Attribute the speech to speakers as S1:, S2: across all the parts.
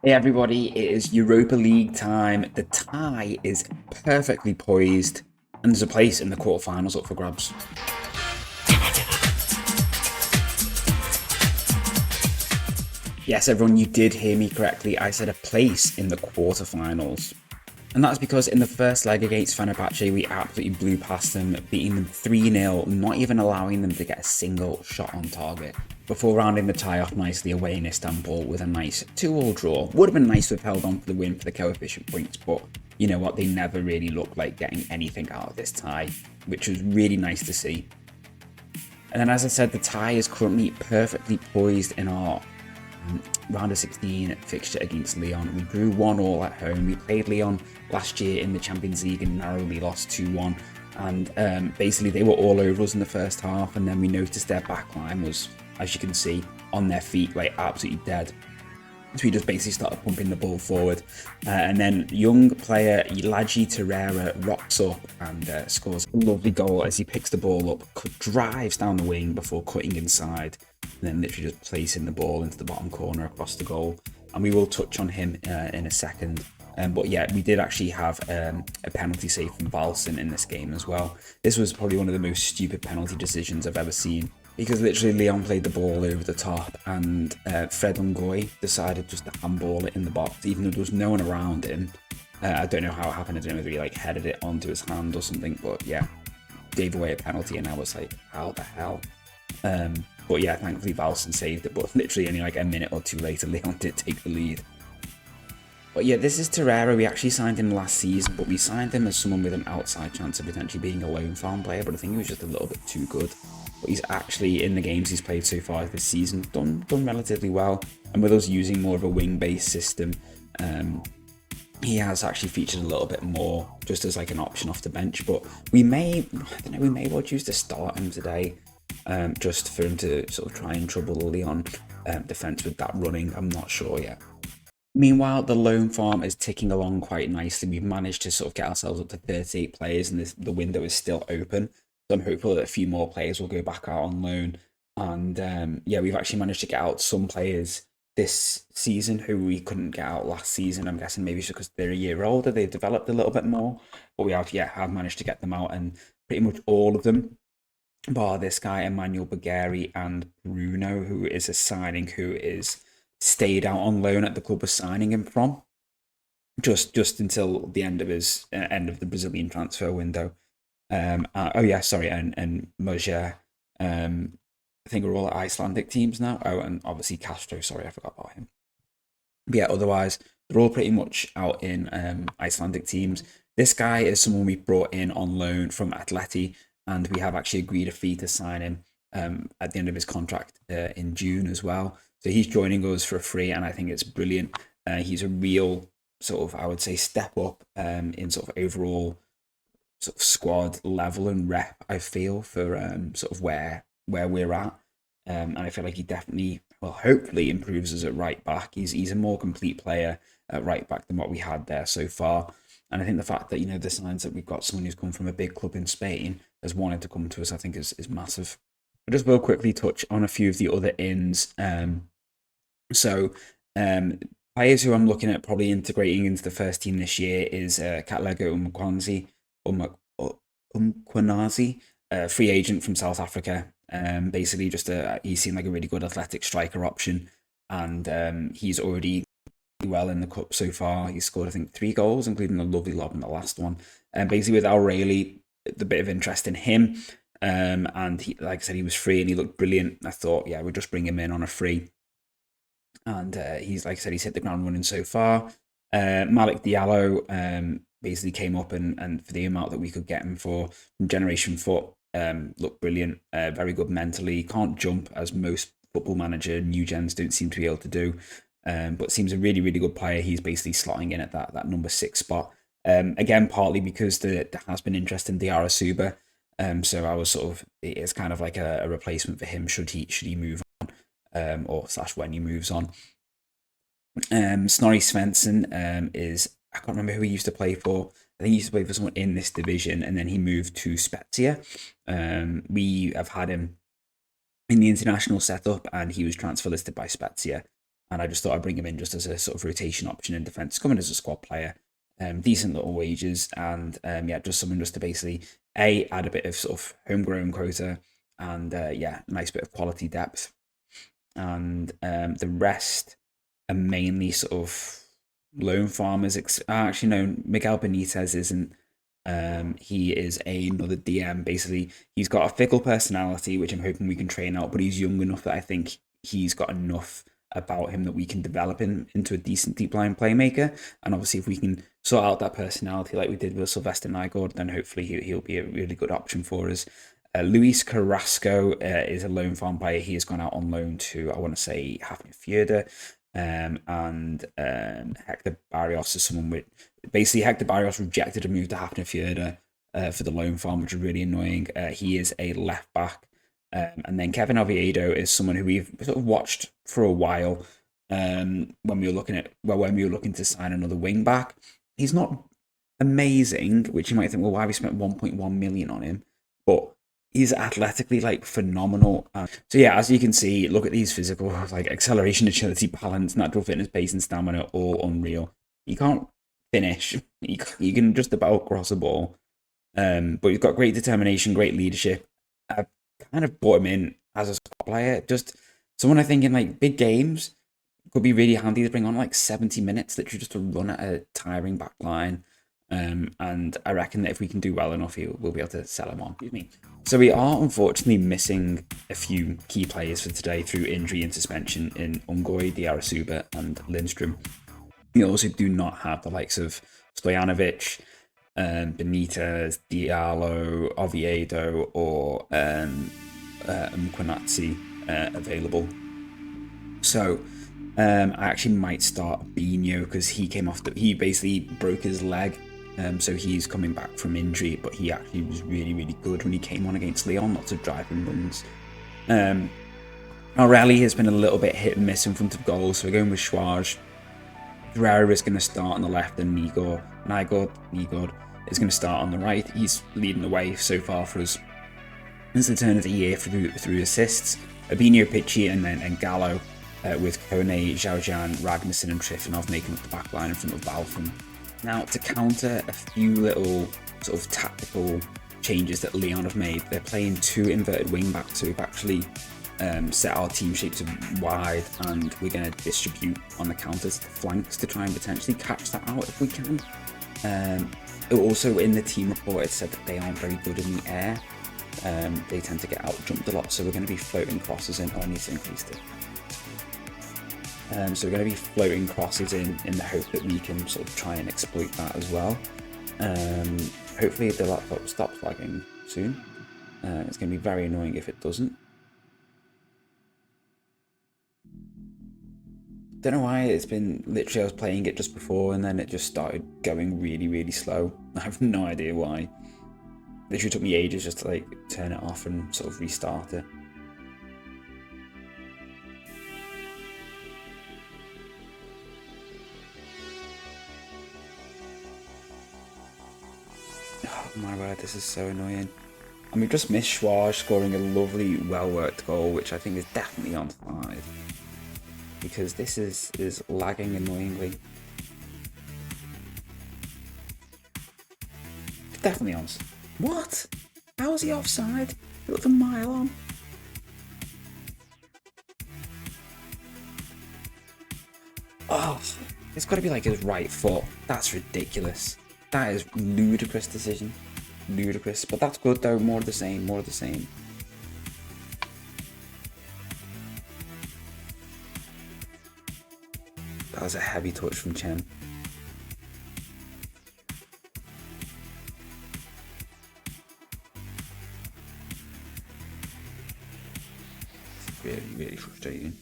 S1: Hey everybody, it is Europa League time. The tie is perfectly poised, and there's a place in the quarterfinals up for grabs. Yes, everyone, you did hear me correctly. I said a place in the quarterfinals. And that's because in the first leg against Fenerbahce, we absolutely blew past them, beating them 3-0, not even allowing them to get a single shot on target. Before rounding the tie off nicely away in Istanbul with a nice 2-all draw. Would have been nice to have held on for the win for the coefficient points, but you know what, they never really looked like getting anything out of this tie, which was really nice to see. And then, as I said, the tie is currently perfectly poised in our round of 16 fixture against Lyon. We drew 1-1 at home. We played Lyon last year in the Champions League and narrowly lost 2-1. And basically, they were all over us in the first half. And then we noticed their backline was, as you can see, on their feet, like absolutely dead. So we just basically started pumping the ball forward. And then young player Elaji Terrera rocks up and scores a lovely goal as he picks the ball up, drives down the wing before cutting inside, and then literally just placing the ball into the bottom corner across the goal. And we will touch on him in a second. But yeah, we did actually have a penalty save from Valson in this game as well. This was probably one of the most stupid penalty decisions I've ever seen, because literally Lyon played the ball over the top and Fred Ngoy decided just to handball it in the box, even though there was no one around him. I don't know how it happened. I don't know whether he like headed it onto his hand or something, but yeah, gave away a penalty, and I was like, how the hell? But yeah, thankfully Valson saved it, but literally only like a minute or two later, Lyon did take the lead. But yeah, this is Terrera. We actually signed him last season, but we signed him as someone with an outside chance of potentially being a loan farm player, but I think he was just a little bit too good. But he's actually, in the games he's played so far this season, done relatively well. And with us using more of a wing-based system, he has actually featured a little bit more just as like an option off the bench. But we may, I don't know, we may well choose to start him today, just for him to sort of try and trouble the Lyon defense with that running. I'm not sure yet. Meanwhile, the loan farm is ticking along quite nicely. We've managed to sort of get ourselves up to 38 players, and the window is still open. So I'm hopeful that a few more players will go back out on loan. And yeah, we've actually managed to get out some players this season who we couldn't get out last season. I'm guessing maybe it's because they're a year older, they've developed a little bit more. But we have, yeah, have managed to get them out, and pretty much all of them, bar this guy, Emmanuel Bagari, and Bruno, who is a signing who is stayed out on loan at the club was signing him from, just until the end of his end of the Brazilian transfer window. Oh yeah, sorry, and Moja. I think we're all at Icelandic teams now. Oh, and obviously Castro. Sorry, I forgot about him. But yeah, otherwise they're all pretty much out in Icelandic teams. This guy is someone we brought in on loan from Atleti, and we have actually agreed a fee to sign him at the end of his contract in June as well. So he's joining us for free, and I think it's brilliant. He's a real sort of, I would say, step up in sort of overall sort of squad level and rep, I feel, for sort of where we're at. And I feel like he definitely, well, hopefully improves us at right back. He's a more complete player at right back than what we had there so far. And I think the fact that, you know, the signs that we've got someone who's come from a big club in Spain has wanted to come to us, I think is massive. I just will quickly touch on a few of the other ins. So, players who I'm looking at probably integrating into the first team this year is Katlego Umkwanazi, a free agent from South Africa. Basically, he seemed like a really good athletic striker option, and he's already well in the cup so far. He's scored, I think, 3 goals, including a lovely lob in the last one. And basically, with AKUREYRI, the bit of interest in him. And he, like I said, he was free and he looked brilliant. I thought, yeah, we'll just bring him in on a free. And he's, like I said, he's hit the ground running so far. Malik Diallo basically came up, and for the amount that we could get him for from Generation Foot, looked brilliant. Very good mentally. Can't jump as most football manager new gens don't seem to be able to do. But seems a really, really good player. He's basically slotting in at that number 6 spot. Again, partly because there has been interest in Diarra Suba. So I was sort of, it's kind of like a replacement for him should he move on, or slash when he moves on. Snorri Svensson is, I can't remember who he used to play for. I think he used to play for someone in this division, and then he moved to Spezia. We have had him in the international setup, and he was transfer listed by Spezia. and I just thought I'd bring him in just as a sort of rotation option in defence, coming as a squad player. Decent little wages, and yeah, just someone just to basically add a bit of sort of homegrown quota, and yeah, nice bit of quality depth. And the rest are mainly sort of loan farmers. Actually, no, Miguel Benitez isn't. He is another DM. Basically, he's got a fickle personality, which I'm hoping we can train out, but he's young enough that I think he's got enough about him that we can develop him into a decent deep line playmaker. And obviously, if we can sort out that personality like we did with Sylvester Nygaard, then hopefully he'll be a really good option for us. Luis Carrasco is a loan farm player. He has gone out on loan to, I want to say, Hafnarfjordur. And Hector Barrios is someone with... Basically, Hector Barrios rejected a move to Hafnarfjordur for the loan farm, which is really annoying. He is a left back. And then Kevin Oviedo is someone who we've sort of watched for a while when we were looking to sign another wing back. He's not amazing, which you might think, well, why have we spent 1.1 million on him? But he's athletically like phenomenal. So yeah, as you can see, look at these physical, like acceleration, agility, balance, natural fitness, pace, and stamina, all unreal. You can't finish. You can just about cross a ball. But he's got great determination, great leadership. I've kind of brought him in as a squad player. Just someone I think in like big games could be really handy to bring on, like 70 minutes, literally just to run at a tiring back line. And I reckon that if we can do well enough, we'll be able to sell him on. Excuse me. So we are unfortunately missing a few key players for today through injury and suspension in Ungoy, Diarasuba, and Lindstrom. We also do not have the likes of Stojanovic, Benitez, Diallo, Oviedo, or Mkwanatsi available. So I actually might start Bino because he came off. He basically broke his leg. So he's coming back from injury, but he actually was really, really good when he came on against Lyon. Lots of driving runs. Our rally has been a little bit hit and miss in front of goals, so we're going with Schwarz. Guerrero is going to start on the left, and Nygaard is going to start on the right. He's leading the way so far for us. It's the turn of the year through assists. Abinio, Pichi, and Gallo with Kone, Zhaojian, Ragnarsson, and Trifonov making up the back line in front of Balfin. Now, to counter a few little sort of tactical changes that Lyon have made, they're playing two inverted wing backs, so we've actually set our team shape to wide, and we're going to distribute on the counters to the flanks to try and potentially catch that out if we can. Also, in the team report, it said that they aren't very good in the air. They tend to get out jumped a lot, so we're going to be floating crosses in. Oh, I need to increase it. So we're going to be floating crosses in the hope that we can sort of try and exploit that as well. Hopefully the laptop stops lagging soon. It's going to be very annoying if it doesn't. Don't know why, it's been literally, I was playing it just before and then it just started going really, really slow. I have no idea why. Literally took me ages just to like turn it off and sort of restart it. Oh my word, this is so annoying. And we've just missed Schwarz scoring a lovely, well-worked goal, which I think is definitely on 5. Because this is lagging annoyingly. Definitely on. What? How is he offside? He looked a mile on. Oh, it's got to be like his right foot. That's ridiculous. That is ludicrous decision. Ludicrous. But that's good though. More of the same. More of the same. That was a heavy touch from Chen. It's really, really frustrating.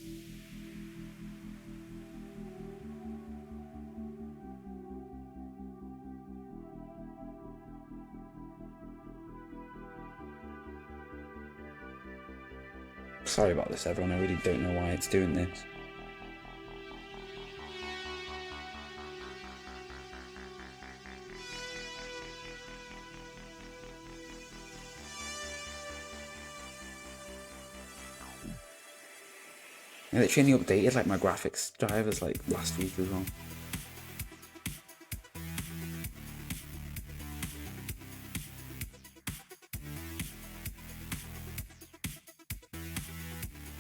S1: Sorry about this, everyone. I really don't know why it's doing this. Yeah, they literally updated like my graphics drivers like last week as well.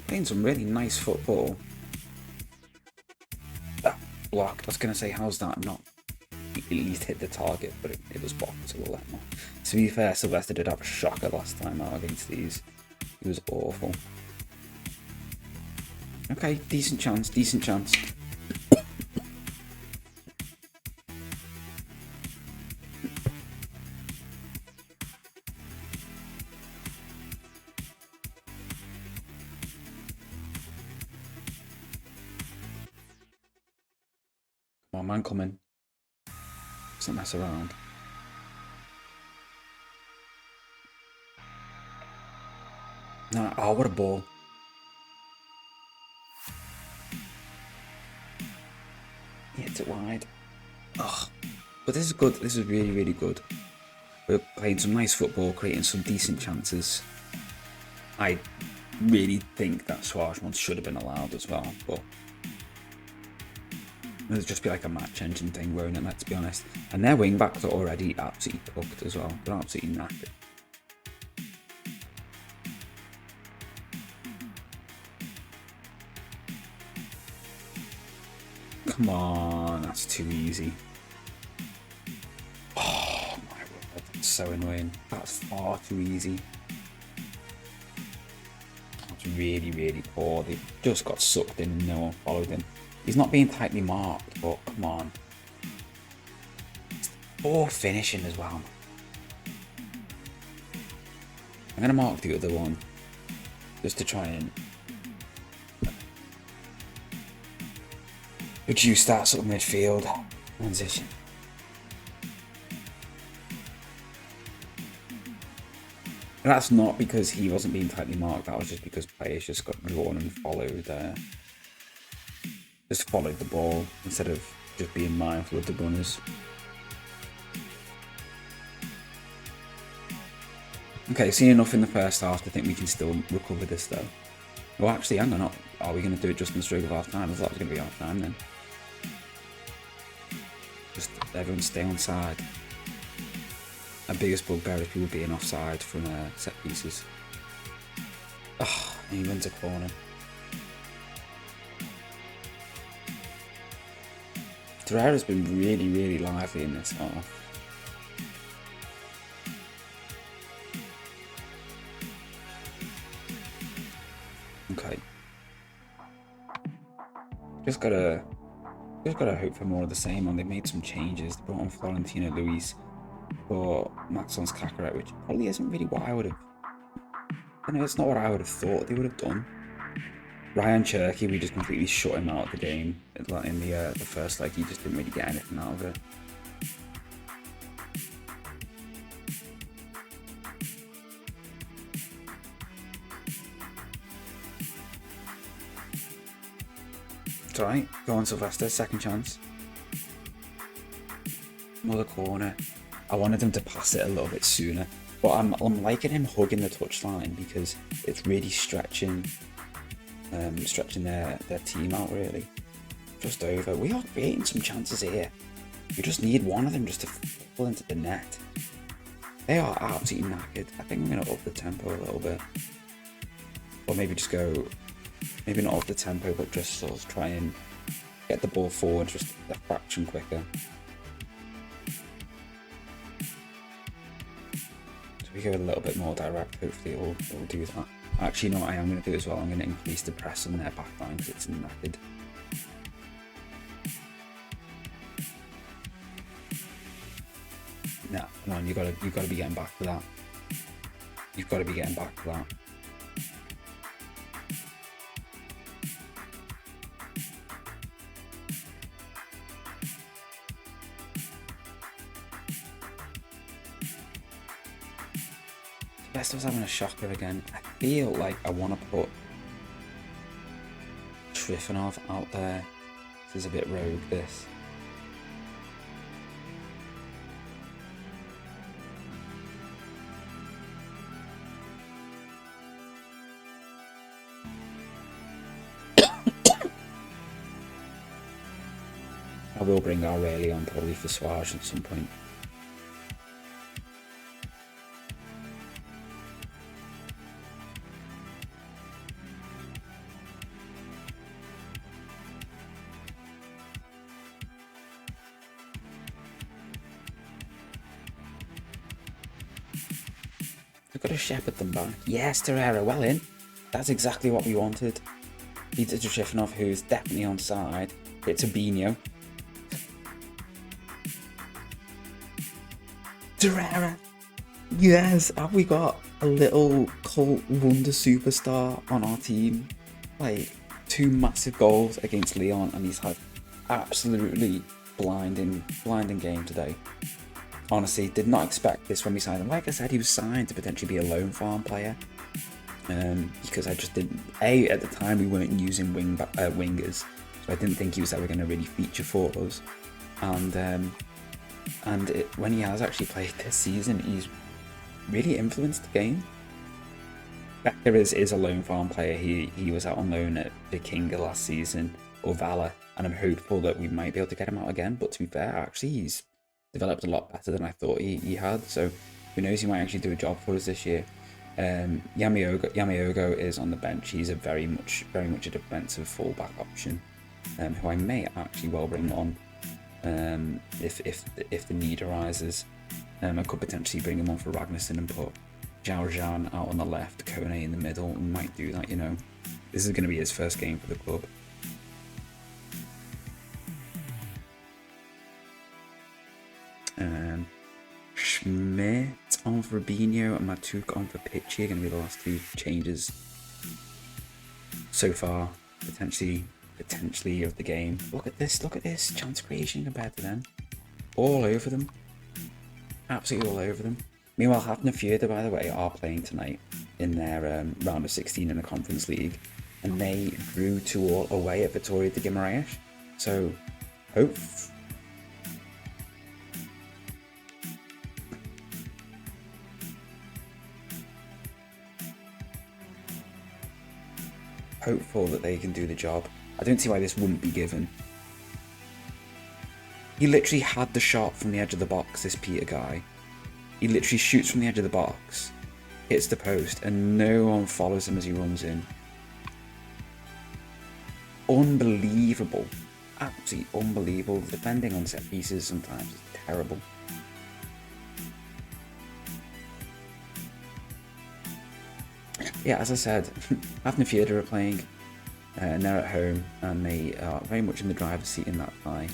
S1: Playing some really nice football. Ah, blocked. I was going to say, how's that not at least hit the target, but it was blocked, so we'll let him off. To be fair, Sylvester did have a shocker last time out against these. He was awful. Okay, decent chance, decent chance. Come on, man, come in. Doesn't mess around. No, oh, what a ball. He hits it wide. Oh, but this is good. This is really, really good. We're playing some nice football, creating some decent chances. I really think that Suarez one should have been allowed as well, but it'll just be like a match engine thing, won't it? Let's be honest. And their wing backs are already absolutely cooked as well. They're absolutely knackered. Come on, that's too easy. Oh my god, that's so annoying. That's far too easy. That's really, really poor. They just got sucked in and no one followed him. He's not being tightly marked, but come on. Poor finishing as well. I'm going to mark the other one just to try and reduce that sort of midfield transition. And that's not because he wasn't being tightly marked, that was just because players just got drawn and followed just followed the ball instead of just being mindful of the runners. Okay, seen enough in the first half to think we can still recover this though. Well, actually, hang on, are we going to do it just in the stroke of half time? I thought it was going to be half time then. Just everyone stay on side. Our biggest bugbear is people being offside from set pieces. Oh, and he wins a corner. Torreira's been really, really lively in this half. Okay. Just gotta hope for more of the same. And they made some changes. They brought on Florentino Luis for Maxence Cacaret, which probably isn't really what I would have. I know it's not what I would have thought they would have done. Ryan Cherky, we just completely shut him out of the game in the first leg. He just didn't really get anything out of it. It's alright. Go on, Sylvester. Second chance. Another corner. I wanted him to pass it a little bit sooner, but I'm liking him hugging the touchline because it's really stretching their team out really. Just over. We are creating some chances here. You just need one of them just to fall into the net. They are absolutely knackered. I think I'm going to up the tempo a little bit. Or maybe just go, maybe not up the tempo, but just sort of try and get the ball forward just a fraction quicker. So we go a little bit more direct, hopefully it will do that. Actually, no, I am going to do as well. I'm going to increase the press on their back line because it's knackered. No, come on, you gotta be getting back to that. You've got to be getting back to that. Lester's having a shocker again. I feel like I want to put Trifonov out there. This is a bit rogue, this. I will bring AKUREYRI on probably for Swage at some point. I've got to shepherd them back. Yes, Torreira, well in. That's exactly what we wanted. Beats it to Trifonov, who's definitely on side. It's a Bino. Torreira! Yes! Have we got a little cult wonder superstar on our team? Like, 2 massive goals against Lyon, and he's had absolutely blinding game today. Honestly, did not expect this when we signed him. Like I said, he was signed to potentially be a loan farm player. Because I just didn't... at the time we weren't using wingers, so I didn't think he was ever going to really feature for us. And when he has actually played this season, he's really influenced the game. Becker is a loan farm player. He was out on loan at Vikinga last season, or Valor, and I'm hopeful that we might be able to get him out again. But to be fair, actually, he's developed a lot better than I thought he had. So who knows, he might actually do a job for us this year. Yamiogo is on the bench. He's a very much a defensive fullback option, who I may actually well bring on if the need arises. I could potentially bring him on for Ragnarsson and put Zhao Zhan out on the left, Kone in the middle. We might do that, you know. This is going to be his first game for the club. Schmidt on for Rubinho and Matuk on for Pitchy are going to be the last 2 changes so far, potentially of the game. Look at this chance creation compared to them. All over them. Absolutely all over them. Meanwhile, FM24, by the way, are playing tonight in their round of 16 in the Conference League, and they drew 2-2 away at Vitória de Guimarães. So, hopeful that they can do the job. I don't see why this wouldn't be given. He literally had the shot from the edge of the box, this Peter guy. He literally shoots from the edge of the box, hits the post, and no one follows him as he runs in. Unbelievable. Absolutely unbelievable. The defending on set pieces sometimes is terrible. Yeah, as I said, FM24 are playing, and they're at home, and they are very much in the driver's seat in that tie.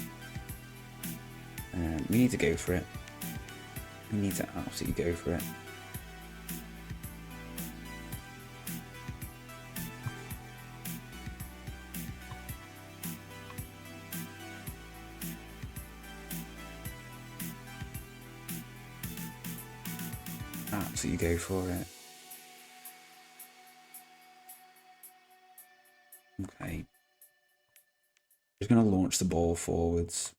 S1: We need to go for it. We need to absolutely go for it. Absolutely go for it. Okay. Just going to launch the ball forwards.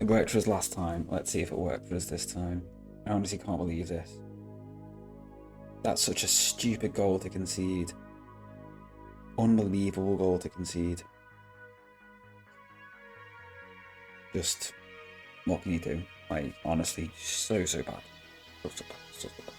S1: It worked for us last time. Let's see if it worked for us this time. I honestly can't believe this. That's such a stupid goal to concede. Unbelievable goal to concede. Just, what can you do? Like, honestly, so bad. So bad.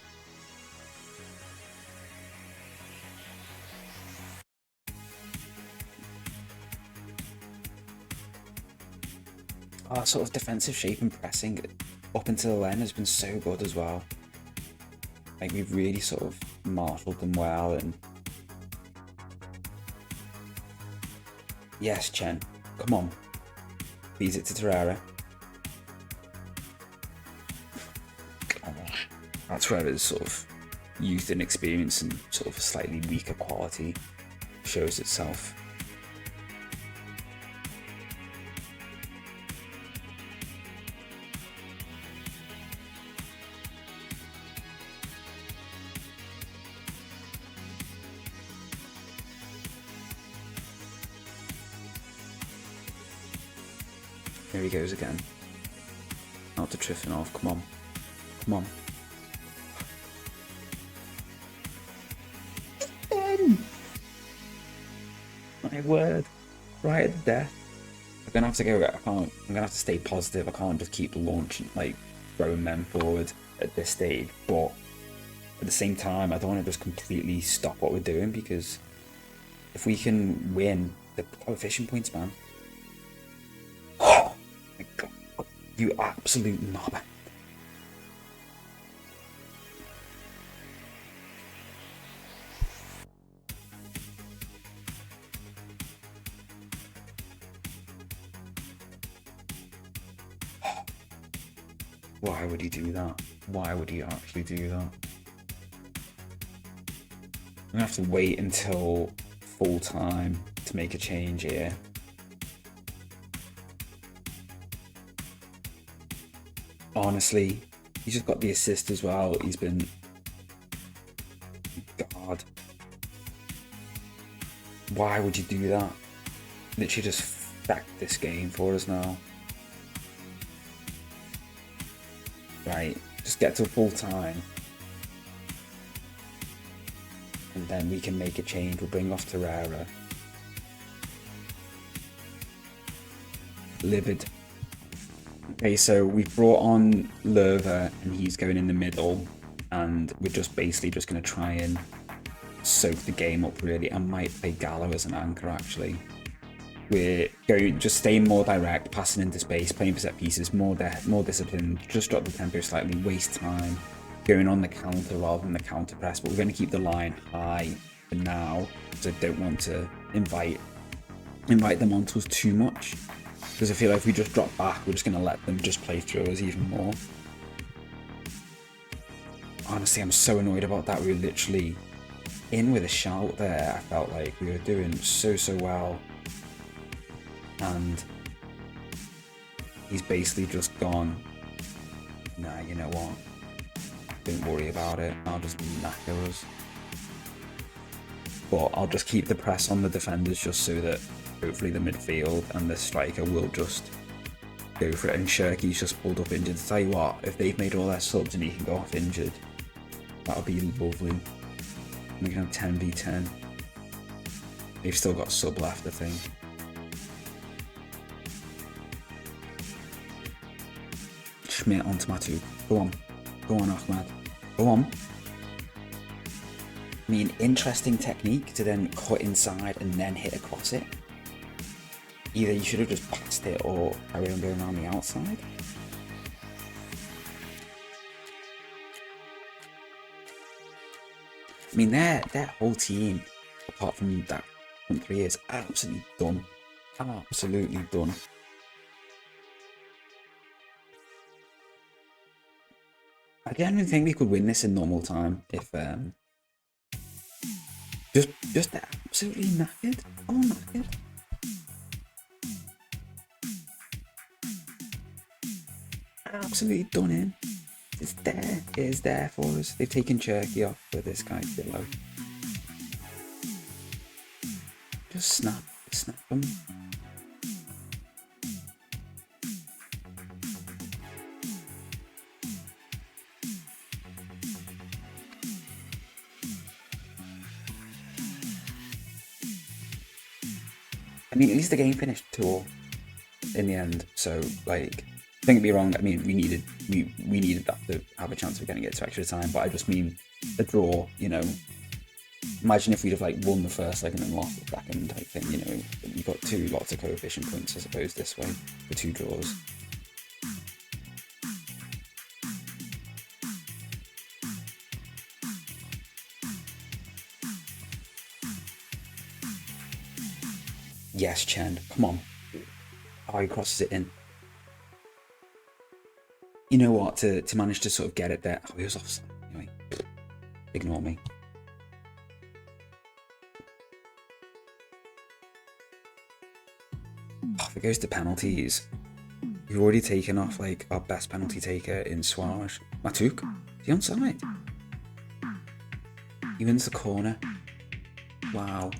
S1: Our sort of defensive shape and pressing up until then has been so good as well. Like, we've really sort of marshalled them well. And yes, Chen, come on, feeds it to Torreira. That's where his sort of youth and experience and sort of a slightly weaker quality shows itself. There he goes again. Out to Trifonov. Come on. Come on. My word. Right at death. I'm gonna have to go. I'm gonna have to stay positive. I can't just keep launching, like throwing them forward at this stage. But at the same time, I don't want to just completely stop what we're doing, because if we can win the coefficient points, man. Oh my god, you absolute knobber. Why would he do that? Why would he actually do that? I'm gonna have to wait until full time to make a change here. Honestly, he's just got the assist as well. He's been... God. Why would you do that? Literally just fact this game for us now. Right, just get to full time. And then we can make a change. We'll bring off Torreira. Livid. Okay, so we've brought on Lerva and he's going in the middle. And we're just basically just going to try and soak the game up, really. I might play Gallo as an anchor, actually. We're going just staying more direct, passing into space, playing for set pieces, more disciplined, just drop the tempo slightly, waste time, going on the counter rather than the counter press. But we're going to keep the line high for now, because I don't want to invite them onto us too much. Because I feel like if we just drop back, we're just going to let them just play through us even more. Honestly, I'm so annoyed about that. We were literally in with a shout there. I felt like we were doing so well. And he's basically just gone, nah, you know what, don't worry about it, I'll just knacker us. But I'll just keep the press on the defenders, just so that hopefully the midfield and the striker will just go for it. And Shirky's just pulled up injured. To tell you what, if they've made all their subs and he can go off injured, that'll be lovely. We can have 10v10. They've still got a sub left, I think. Schmidt onto Matu. Go on, Ahmad. Go on. I mean, interesting technique to then cut inside and then hit across it. Either you should have just passed it or carry on going around the outside. I mean, their whole team, apart from that front three, is absolutely done. Absolutely done. I genuinely think we could win this in normal time if just absolutely knackered. Oh, knackered. Absolutely done in. It's there. It is there for us. They've taken Cherky off for this guy below. Just snap them. I mean, at least the game finished 2-2 in the end. So, like, don't get me wrong. I mean, we needed that to have a chance of getting it to extra time. But I just mean the draw. You know, imagine if we'd have like won the first leg and then lost the second type thing. You know, you got two lots of coefficient points, I suppose, this way for 2 draws. Yes, Chen, come on. Oh, he crosses it in. You know what, to manage to sort of get it there. Oh, he was offside. Anyway, ignore me. Oh, if it goes to penalties, we've already taken off like our best penalty taker in Suarez. Matuk, is he onside? He wins the corner. Wow.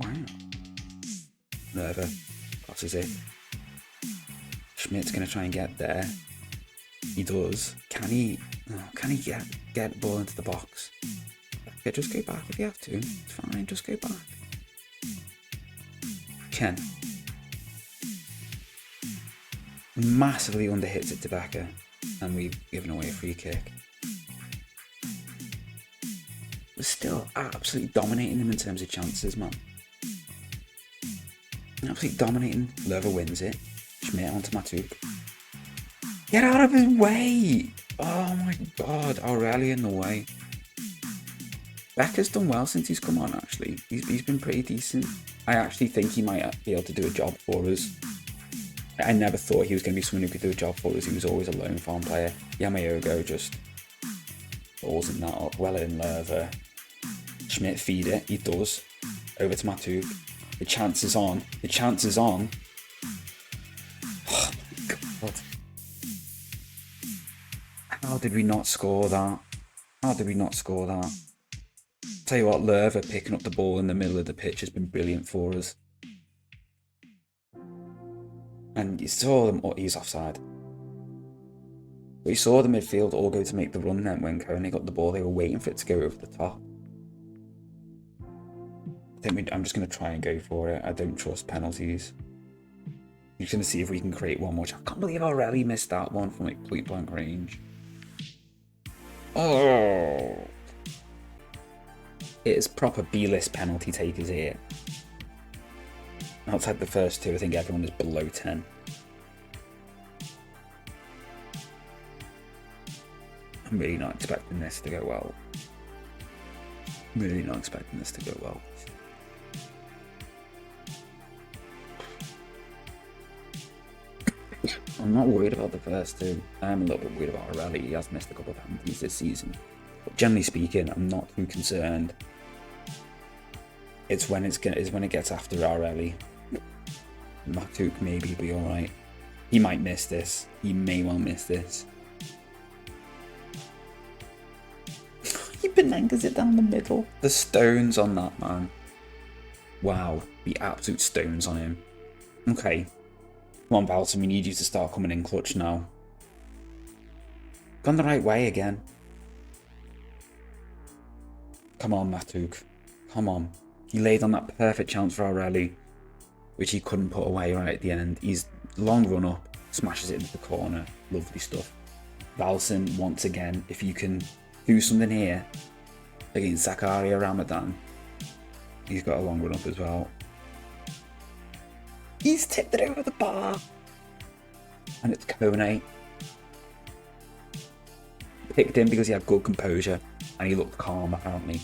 S1: Wow. Nerva crosses it. Schmidt's going to try and get there. He does. Can he get the ball into the box? Okay, just go back if you have to. It's fine. and just go back. Chen. Massively underhits it to Becker, and we've given away a free kick. We're still absolutely dominating them in terms of chances, man. Absolutely dominating. Lerva wins it. Schmidt onto Matuk. Get out of his way! Oh my god, AKUREYRI in the way. Becker's done well since he's come on, actually. He's been pretty decent. I actually think he might be able to do a job for us. I never thought he was going to be someone who could do a job for us. He was always a lone farm player. Yamayogo just balls in that up. Well in Lerva. Schmidt feed it. He does. Over to Matuk. The chance is on. The chance is on. Oh my god. How did we not score that? How did we not score that? Tell you what, Lerva picking up the ball in the middle of the pitch has been brilliant for us. And you saw them, oh, he's offside. But you saw the midfield all go to make the run then when Coney got the ball. They were waiting for it to go over the top. I'm just going to try and go for it. I don't trust penalties. I'm just going to see if we can create one more. I can't believe AKUREYRI missed that one from like point blank range. Oh! It is proper B-list penalty takers here. Outside the first two, I think everyone is below 10. I'm really not expecting this to go well. I'm really not expecting this to go well. I'm not worried about the first two. I'm a little bit worried about AKUREYRI. He has missed a couple of penalties this season. But generally speaking, I'm not too concerned. It's when it gets after AKUREYRI. Matuk maybe be alright. He might miss this. He may well miss this. He Benengas it down the middle. The stones on that man. Wow, the absolute stones on him. Okay. Come on, Balsam, we need you to start coming in clutch now. Gone the right way again. Come on, Matuk. Come on. He laid on that perfect chance for AKUREYRI, which he couldn't put away right at the end. He's long run up, smashes it into the corner. Lovely stuff. Balsam, once again, if you can do something here against Zakaria Ramadan. He's got a long run up as well. He's tipped it over the bar. And it's Kone. Picked him because he had good composure and he looked calm apparently.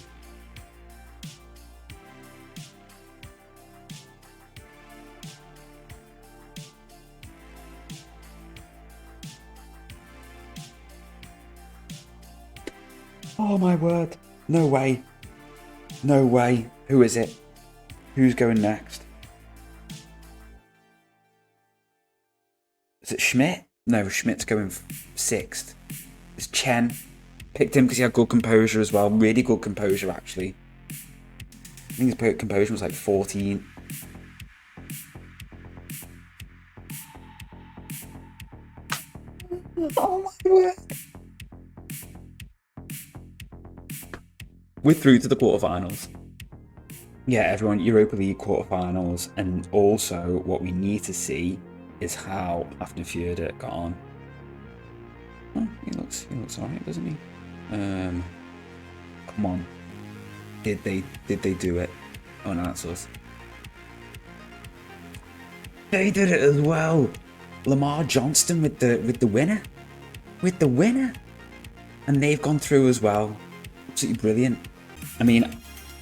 S1: Oh my word. No way. No way. Who is it? Who's going next? Is it Schmidt? No, Schmidt's going 6th. It's Chen. Picked him because he had good composure as well. Really good composure, actually. I think his composure was like 14. Oh my word. We're through to the quarterfinals. Yeah, everyone, Europa League Quarter Finals. And also, what we need to see is how FM24 got on. Oh, he looks alright, doesn't he? Come on. Did they do it? Oh no, that's us. They did it as well. Lamar Johnston with the winner. With the winner. And they've gone through as well. Absolutely brilliant. I mean,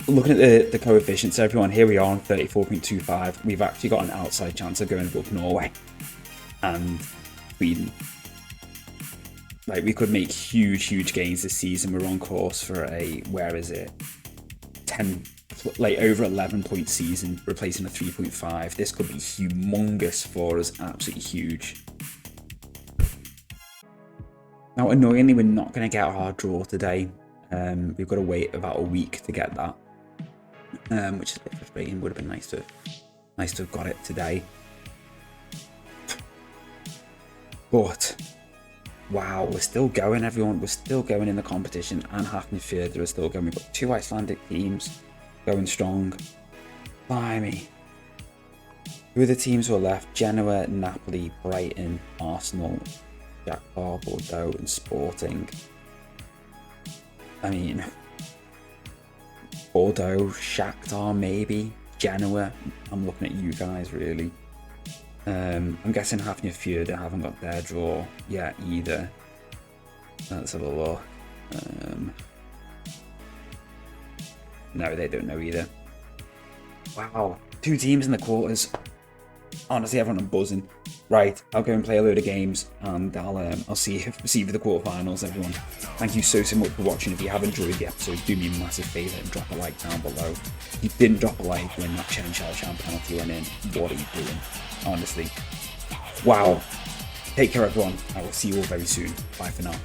S1: looking at the coefficients, everyone, here we are on 34.25. We've actually got an outside chance of going above Norway and Sweden. Like, we could make huge gains this season. We're on course for a, where is it? 10, like over 11-point season, replacing a 3.5. This could be humongous for us, absolutely huge. Now, annoyingly, we're not going to get our draw today. We've got to wait about a week to get that, which is a bit frustrating. Would have been nice to have got it today. But wow, we're still going, everyone. We're still going in the competition, and FM24 are still going. We've got 2 Icelandic teams. going strong. Blimey. Who are the teams who are left? Genoa, Napoli, Brighton, Arsenal, Shakhtar, Bordeaux and Sporting. I mean, Bordeaux, Shakhtar maybe, Genoa. I'm looking at you guys really. I'm guessing Hafnarfjordur haven't got their draw yet either. Let's have a look. No, they don't know either. Wow, 2 teams in the quarters. Honestly, everyone I'm buzzing. Right, I'll go and play a load of games, and I'll see you for the quarterfinals, everyone. Thank you so much for watching. If you have enjoyed the episode, do me a massive favour and drop a like down below. If you didn't drop a like when that Chen Xiaoshan penalty went in, what are you doing? Honestly. Wow. Take care, everyone. I will see you all very soon. Bye for now.